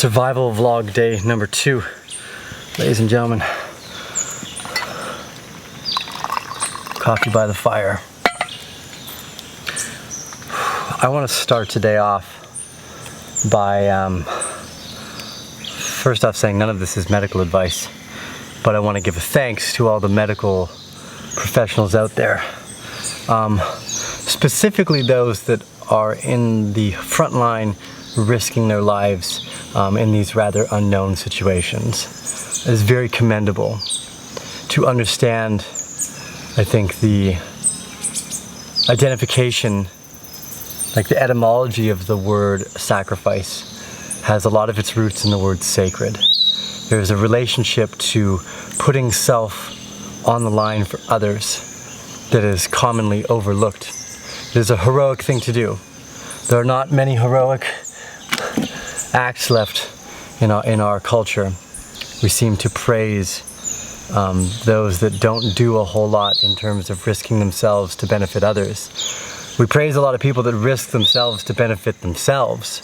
Survival vlog day number 2, ladies and gentlemen. Coffee by the fire. I want to start today off by first off saying none of this is medical advice, but I want to give a thanks to all the medical professionals out there, specifically those that are in the front line risking their lives in these rather unknown situations. It is very commendable to understand, I think, the identification, like the etymology of the word sacrifice has a lot of its roots in the word sacred. There's a relationship to putting self on the line for others that is commonly overlooked. It is a heroic thing to do. There are not many heroic acts left in our culture. We seem to praise those that don't do a whole lot in terms of risking themselves to benefit others. We praise a lot of people that risk themselves to benefit themselves.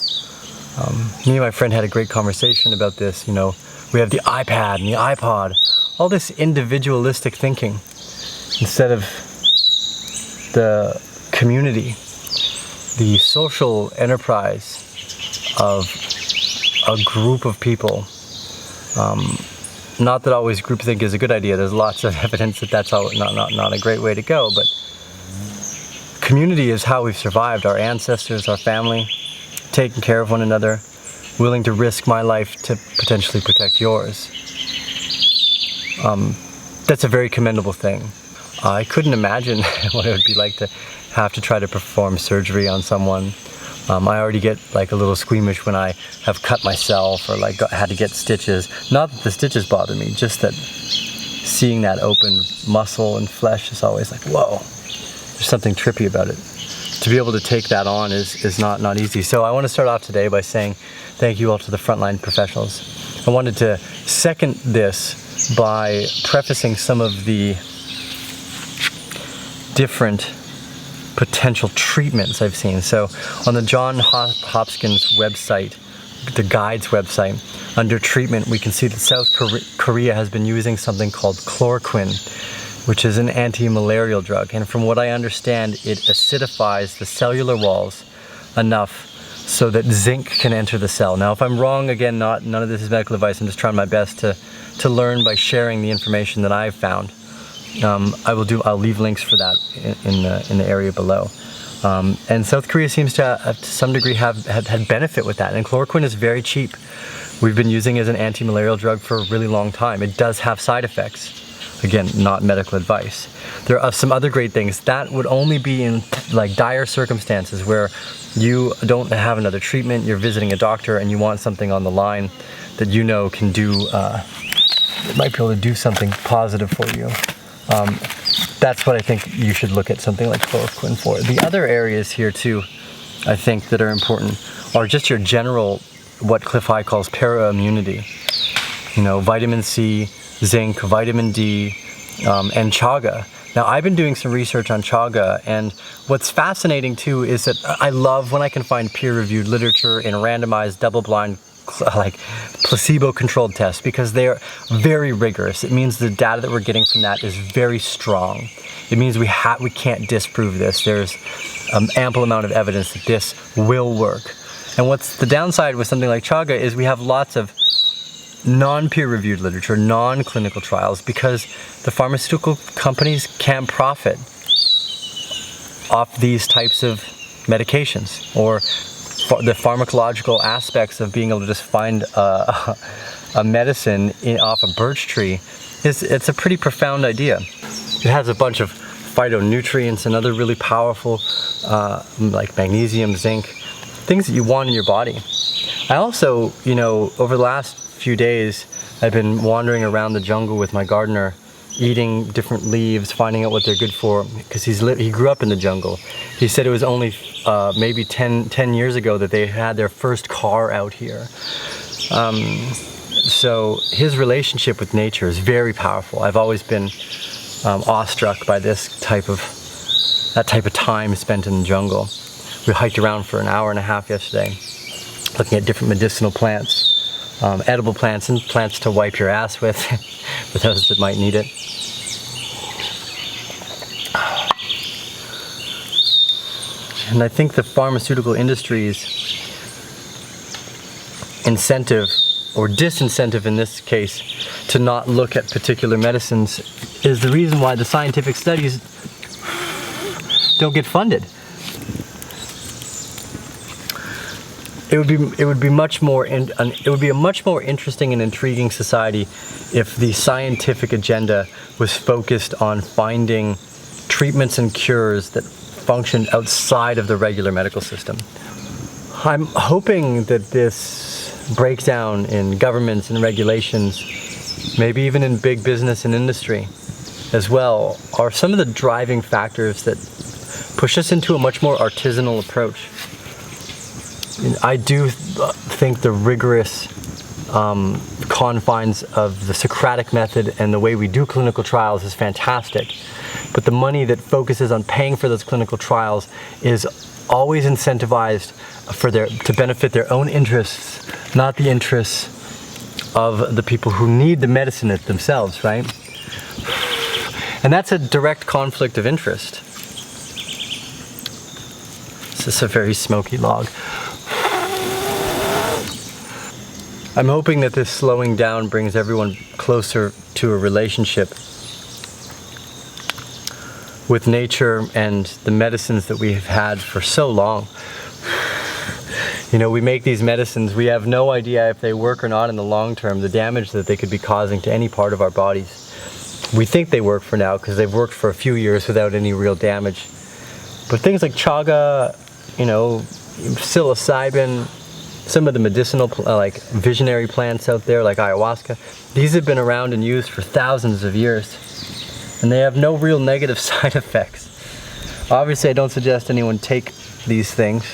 Me and my friend had a great conversation about this. We have the iPad and the iPod, all this individualistic thinking instead of the community, the social enterprise of a group of people. Not that always groupthink is a good idea. There's lots of evidence that that's not a great way to go, but community is how we've survived. Our ancestors, our family, taking care of one another, willing to risk my life to potentially protect yours. That's a very commendable thing. I couldn't imagine what it would be like to have to try to perform surgery on someone. I already get like a little squeamish when I have cut myself or like had to get stitches. Not that the stitches bother me, just that seeing that open muscle and flesh is always like, whoa, there's something trippy about it. To be able to take that on is not easy. So I want to start off today by saying thank you all to the frontline professionals. I wanted to second this by prefacing some of the different potential treatments I've seen. So on the John Hopkins website, the guide's website, under treatment, we can see that South Korea has been using something called chloroquine, which is an anti-malarial drug. And from what I understand, it acidifies the cellular walls enough so that zinc can enter the cell. Now, if I'm wrong, again, none of this is medical advice. I'm just trying my best to learn by sharing the information that I've found. I'll leave links for that in the area below. And South Korea seems to some degree have had benefit with that. And chloroquine is very cheap. We've been using it as an anti-malarial drug for a really long time. It does have side effects. Again, not medical advice. There are some other great things. That would only be in like dire circumstances where you don't have another treatment, you're visiting a doctor and you want something on the line that can do, might be able to do something positive for you. That's what I think you should look at something like chloroquine for. The other areas here too, I think, that are important are just your general, what Cliff High calls para-immunity. Vitamin C, zinc, vitamin D, and chaga. Now, I've been doing some research on chaga, and what's fascinating too is that I love when I can find peer-reviewed literature in randomized, double-blind, like placebo-controlled tests, because they're very rigorous. It means the data that we're getting from that is very strong. It means we can't disprove this. There's an ample amount of evidence that this will work. And what's the downside with something like chaga is we have lots of non-peer-reviewed literature, non-clinical trials, because the pharmaceutical companies can't profit off these types of medications, or the pharmacological aspects of being able to just find a medicine off a birch tree. It's a pretty profound idea. It has a bunch of phytonutrients and other really powerful, like magnesium, zinc, things that you want in your body. I also, over the last few days, I've been wandering around the jungle with my gardener, eating different leaves, finding out what they're good for, because he grew up in the jungle. He said it was only maybe 10 years ago that they had their first car out here. So his relationship with nature is very powerful. I've always been awestruck by that type of time spent in the jungle. We hiked around for an hour and a half yesterday, looking at different medicinal plants. edible plants and plants to wipe your ass with, for those that might need it. And I think the pharmaceutical industry's incentive, or disincentive in this case, to not look at particular medicines is the reason why the scientific studies don't get funded. It would be a much more interesting and intriguing society if the scientific agenda was focused on finding treatments and cures that function outside of the regular medical system. I'm hoping that this breakdown in governments and regulations, maybe even in big business and industry as well, are some of the driving factors that push us into a much more artisanal approach. I do think the rigorous confines of the Socratic method and the way we do clinical trials is fantastic, but the money that focuses on paying for those clinical trials is always incentivized to benefit their own interests, not the interests of the people who need the medicine themselves, right? And that's a direct conflict of interest. This is a very smoky log. I'm hoping that this slowing down brings everyone closer to a relationship with nature and the medicines that we have had for so long. You know, we make these medicines, we have no idea if they work or not in the long term, the damage that they could be causing to any part of our bodies. We think they work for now because they've worked for a few years without any real damage. But things like chaga, you know, psilocybin, some of the medicinal, like visionary plants out there, like ayahuasca, these have been around and used for thousands of years, and they have no real negative side effects. Obviously, I don't suggest anyone take these things,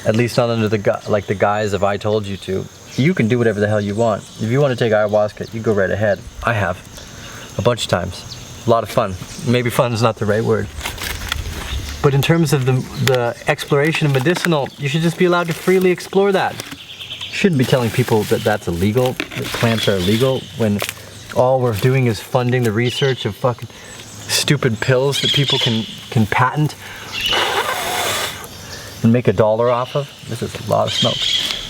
at least not under the guise of I told you to. You can do whatever the hell you want. If you want to take ayahuasca, you go right ahead. I have, a bunch of times. A lot of fun. Maybe fun is not the right word. But in terms of the exploration of medicinal, you should just be allowed to freely explore that. You shouldn't be telling people that that's illegal, that plants are illegal, when all we're doing is funding the research of fucking stupid pills that people can patent and make $1 off of. This is a lot of smoke.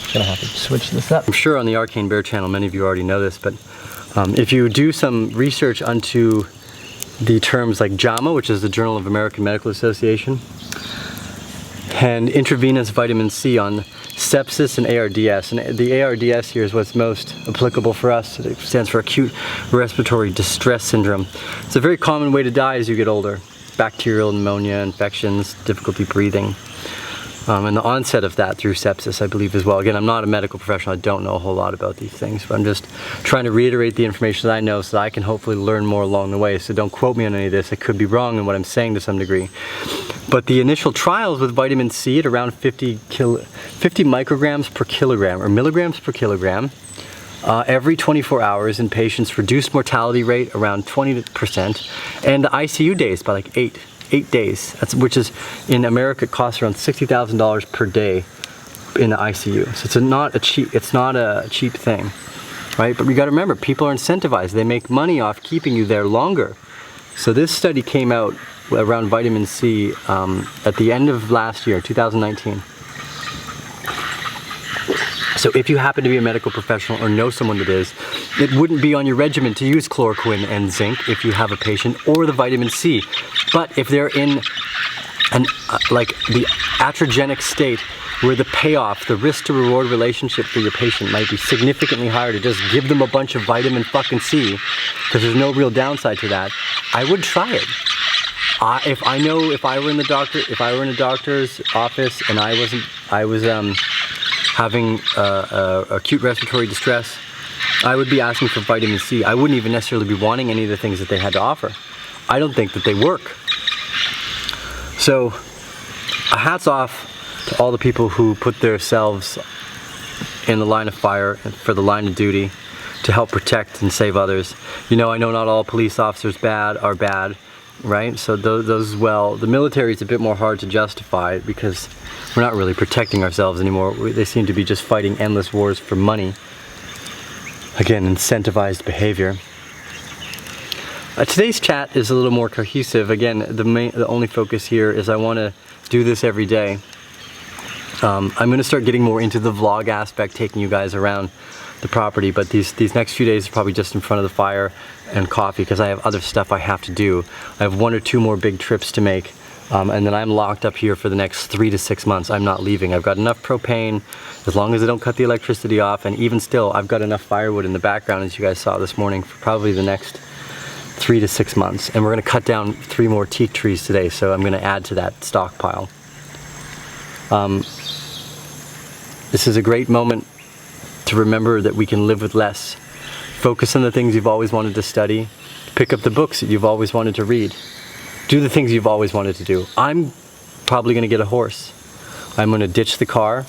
I'm gonna have to switch this up. I'm sure on the Arcane Bear channel, many of you already know this, but if you do some research onto the terms like JAMA, which is the Journal of American Medical Association, and intravenous vitamin C on sepsis and ARDS. And the ARDS here is what's most applicable for us. It stands for acute respiratory distress syndrome. It's a very common way to die as you get older. Bacterial pneumonia, infections, difficulty breathing. And the onset of that through sepsis, I believe, as well. Again, I'm not a medical professional. I don't know a whole lot about these things, but I'm just trying to reiterate the information that I know so that I can hopefully learn more along the way. So don't quote me on any of this. I could be wrong in what I'm saying to some degree. But the initial trials with vitamin C at around 50 micrograms per kilogram, or milligrams per kilogram, every 24 hours in patients reduced mortality rate around 20%, and the ICU days by like 8 days, which is, in America, it costs around $60,000 per day in the ICU. So it's not a cheap thing, right? But we got to remember, people are incentivized. They make money off keeping you there longer. So this study came out around vitamin C at the end of last year, 2019. So if you happen to be a medical professional or know someone that is, it wouldn't be on your regimen to use chloroquine and zinc if you have a patient, or the vitamin C. But if they're in like the iatrogenic state where the payoff, the risk to reward relationship for your patient might be significantly higher to just give them a bunch of vitamin fucking C, because there's no real downside to that, I would try it. If I were in a doctor's office and I was having acute respiratory distress, I would be asking for vitamin C. I wouldn't even necessarily be wanting any of the things that they had to offer. I don't think that they work. So, hats off to all the people who put themselves in the line of fire for the line of duty to help protect and save others. You know, I know not all police officers are bad. right? So those well, the military is a bit more hard to justify because we're not really protecting ourselves anymore. They seem to be just fighting endless wars for money. Again, incentivized behavior. Today's chat is a little more cohesive. Again, the only focus here is I want to do this every day. I'm going to start getting more into the vlog aspect, taking you guys around the property, but these next few days are probably just in front of the fire and coffee because I have other stuff I have to do. I have 1 or 2 more big trips to make, and then I'm locked up here for the next 3 to 6 months. I'm not leaving. I've got enough propane as long as I don't cut the electricity off, and even still I've got enough firewood in the background, as you guys saw this morning, for probably the next 3 to 6 months. And we're going to cut down 3 more teak trees today, so I'm going to add to that stockpile. This is a great moment to remember that we can live with less. Focus on the things you've always wanted to study. Pick up the books that you've always wanted to read. Do the things you've always wanted to do. I'm probably going to get a horse. I'm going to ditch the car,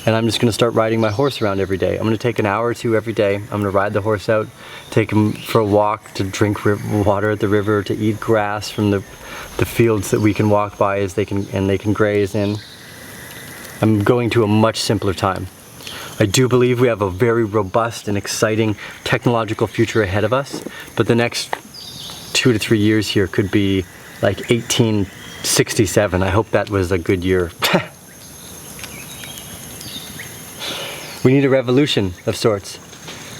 and I'm just going to start riding my horse around every day. I'm going to take an hour or 2 every day. I'm going to ride the horse out, take him for a walk, to drink water at the river, to eat grass from the fields that we can walk by as they can graze in. I'm going to a much simpler time. I do believe we have a very robust and exciting technological future ahead of us, but the next 2 to 3 years here could be like 1867. I hope that was a good year. We need a revolution of sorts.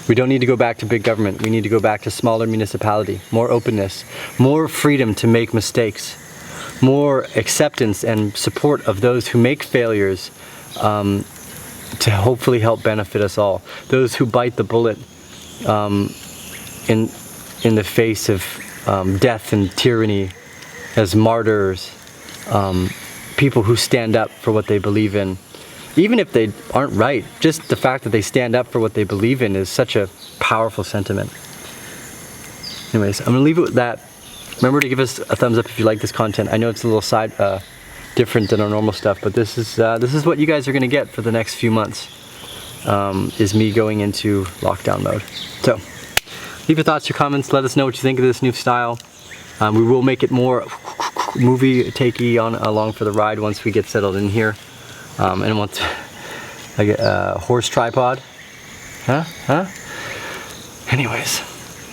We don't need to go back to big government. We need to go back to smaller municipality, more openness, more freedom to make mistakes, more acceptance and support of those who make failures, to hopefully help benefit us all. Those who bite the bullet in the face of death and tyranny as martyrs, people who stand up for what they believe in. Even if they aren't right, just the fact that they stand up for what they believe in is such a powerful sentiment. Anyways, I'm gonna leave it with that. Remember to give us a thumbs up if you like this content. I know it's a little different than our normal stuff, but this is what you guys are gonna get for the next few months, is me going into lockdown mode. So, leave your thoughts, your comments, let us know what you think of this new style. We will make it more movie takey along for the ride once we get settled in here. And once I get a horse tripod. Anyways,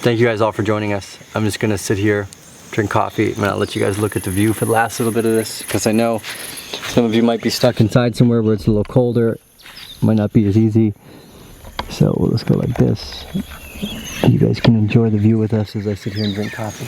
thank you guys all for joining us. I'm just gonna sit here, drink coffee, and I'll let you guys look at the view for the last little bit of this, because I know some of you might be stuck inside somewhere where it's a little colder. Might not be as easy. So we'll just go like this. You guys can enjoy the view with us as I sit here and drink coffee.